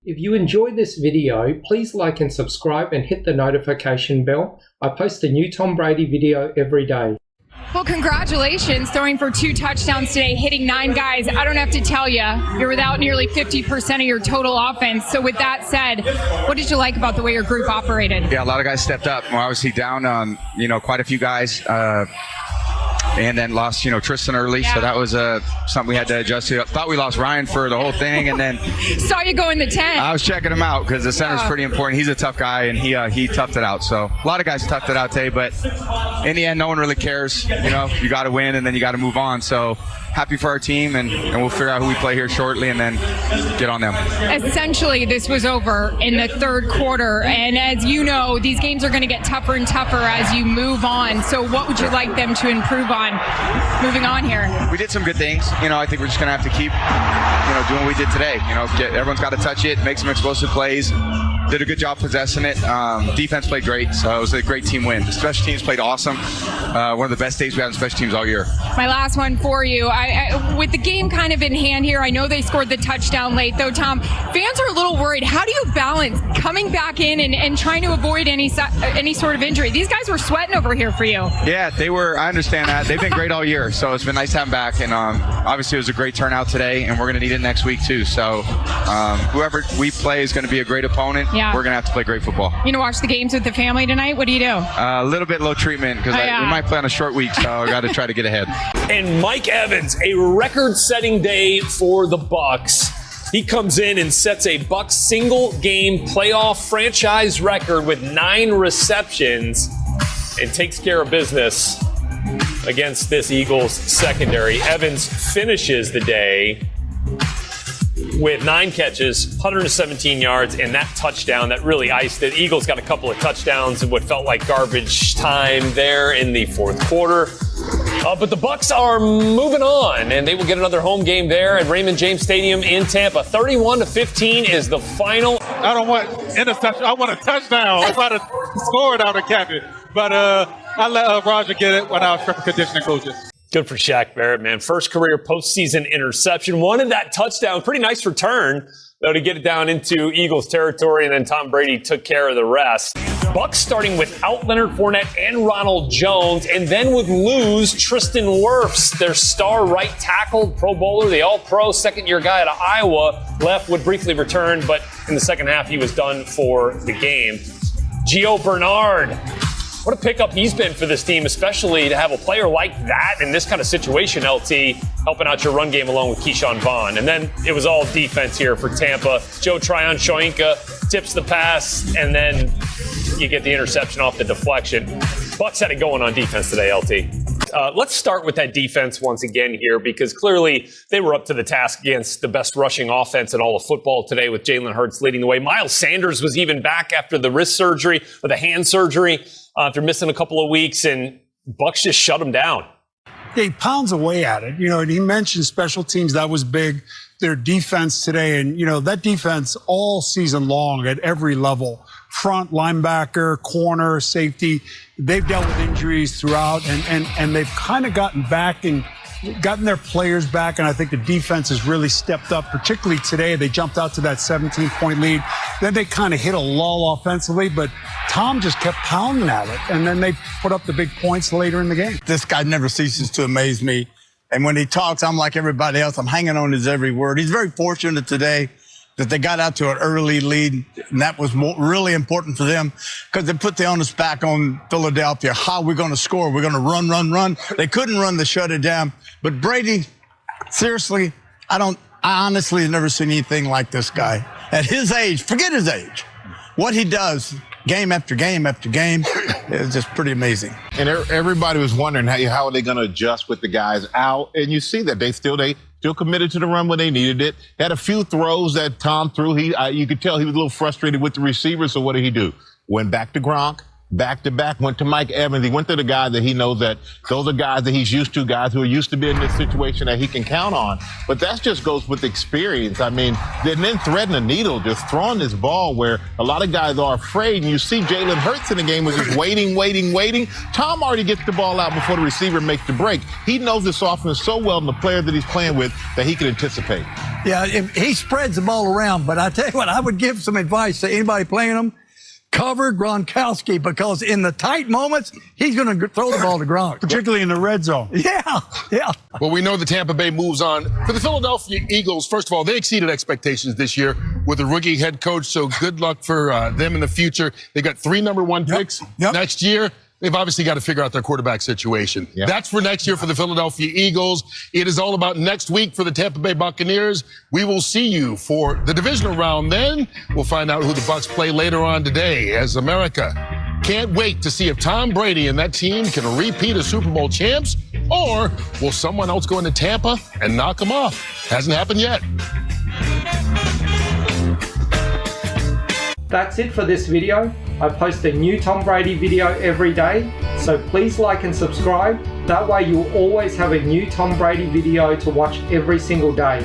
If you enjoyed this video, please like and subscribe and hit the notification bell. I post a new Tom Brady video every day. Well, congratulations, throwing for 2 touchdowns today, hitting 9 guys. I don't have to tell you, you're without nearly 50% of your total offense. So with that said, what did you like about the way your group operated? Yeah, a lot of guys stepped up. We're obviously down on, quite a few guys. And then lost, Tristan early, so that was something we had to adjust to. Thought we lost Ryan for the whole thing, and then saw you go in the tent. I was checking him out because the center's pretty important. He's a tough guy, and he toughed it out. So a lot of guys toughed it out today, but in the end, no one really cares. You got to win, and then you got to move on. So happy for our team, and we'll figure out who we play here shortly, and then get on them. Essentially, this was over in the third quarter, and as you know, these games are going to get tougher and tougher as you move on. So what would you like them to improve on moving on here? We did some good things. I think we're just going to have to keep, doing what we did today. Everyone's got to touch it, make some explosive plays. Did a good job possessing it. Defense played great, so it was a great team win. The special teams played awesome. One of the best days we had in special teams all year. My last one for you. With the game kind of in hand here, I know they scored the touchdown late, though, Tom. Fans are a little worried. How do you balance coming back in and trying to avoid any sort of injury? These guys were sweating over here for you. Yeah, they were. I understand that. They've been great all year, so it's been nice to have them back. And obviously, it was a great turnout today, and we're going to need it next week, too. So whoever we play is going to be a great opponent. Yeah. We're going to have to play great football. You watch the games with the family tonight? What do you do? A little bit low treatment because we might play on a short week, so I got to try to get ahead. And Mike Evans, a record-setting day for the Bucs. He comes in and sets a Bucs single-game playoff franchise record with 9 receptions and takes care of business against this Eagles secondary. Evans finishes the day with 9 catches, 117 yards, and that touchdown that really iced it. Eagles got a couple of touchdowns in what felt like garbage time there in the fourth quarter. But the Bucs are moving on, and they will get another home game there at Raymond James Stadium in Tampa. 31-15 is the final. I don't want interception. I want a touchdown. If I'd have scored, I would have kept it. But I let Roger get it when I was strength and conditioning coaches. Good for Shaq Barrett, man. First career postseason interception. Wanted that touchdown. Pretty nice return, though, to get it down into Eagles territory, and then Tom Brady took care of the rest. Bucs starting without Leonard Fournette and Ronald Jones, and then would lose Tristan Wirfs, their star right tackle, Pro Bowler, the All-Pro, second-year guy out of Iowa. Left, would briefly return, but in the second half, he was done for the game. Gio Bernard. What a pickup he's been for this team, especially to have a player like that in this kind of situation, LT, helping out your run game along with Keyshawn Vaughn. And then it was all defense here for Tampa. Joe Tryon-Shoyinka tips the pass, and then you get the interception off the deflection. Bucs had it going on defense today, LT. Let's start with that defense once again here, because clearly they were up to the task against the best rushing offense in all of football today with Jalen Hurts leading the way. Miles Sanders was even back after the wrist surgery or the hand surgery after missing a couple of weeks, and Bucs just shut him down. He pounds away at it. And he mentioned special teams. That was big. Their defense today, and, that defense all season long at every level, front, linebacker, corner, safety, they've dealt with injuries throughout, and they've kind of gotten back and gotten their players back, and I think the defense has really stepped up, particularly today. They jumped out to that 17-point lead. Then they kind of hit a lull offensively, but Tom just kept pounding at it, and then they put up the big points later in the game. This guy never ceases to amaze me, and when he talks, I'm like everybody else. I'm hanging on his every word. He's very fortunate today that they got out to an early lead, and that was really important for them because they put the onus back on Philadelphia. How are we going to score? We're going to run. They couldn't run to shut it down. But Brady, seriously, I honestly have never seen anything like this guy. At his age, forget his age, what he does game after game after game is just pretty amazing. And everybody was wondering how are they going to adjust with the guys out, and you see that they still committed to the run when they needed it. Had a few throws that Tom threw. You could tell he was a little frustrated with the receivers. So what did he do? Went back to Gronk, back-to-back, went to Mike Evans. He went to the guy that he knows that those are guys that he's used to, guys who are used to being in this situation that he can count on. But that just goes with experience. I mean, and then threading the needle, just throwing this ball where a lot of guys are afraid. And you see Jalen Hurts in the game was just waiting. Tom already gets the ball out before the receiver makes the break. He knows this offense so well and the player that he's playing with that he can anticipate. Yeah, he spreads the ball around. But I tell you what, I would give some advice to anybody playing him. Cover Gronkowski, because in the tight moments, he's going to throw the ball to Gronk. Particularly in the red zone. Yeah. Well, we know the Tampa Bay moves on. For the Philadelphia Eagles, first of all, they exceeded expectations this year with a rookie head coach, so good luck for them in the future. They got 3 number 1 picks next year. They've obviously got to figure out their quarterback situation. Yep. That's for next year for the Philadelphia Eagles. It is all about next week for the Tampa Bay Buccaneers. We will see you for the divisional round then. We'll find out who the Bucs play later on today as America can't wait to see if Tom Brady and that team can repeat as Super Bowl champs, or will someone else go into Tampa and knock them off? Hasn't happened yet. That's it for this video. I post a new Tom Brady video every day, so please like and subscribe. That way you'll always have a new Tom Brady video to watch every single day.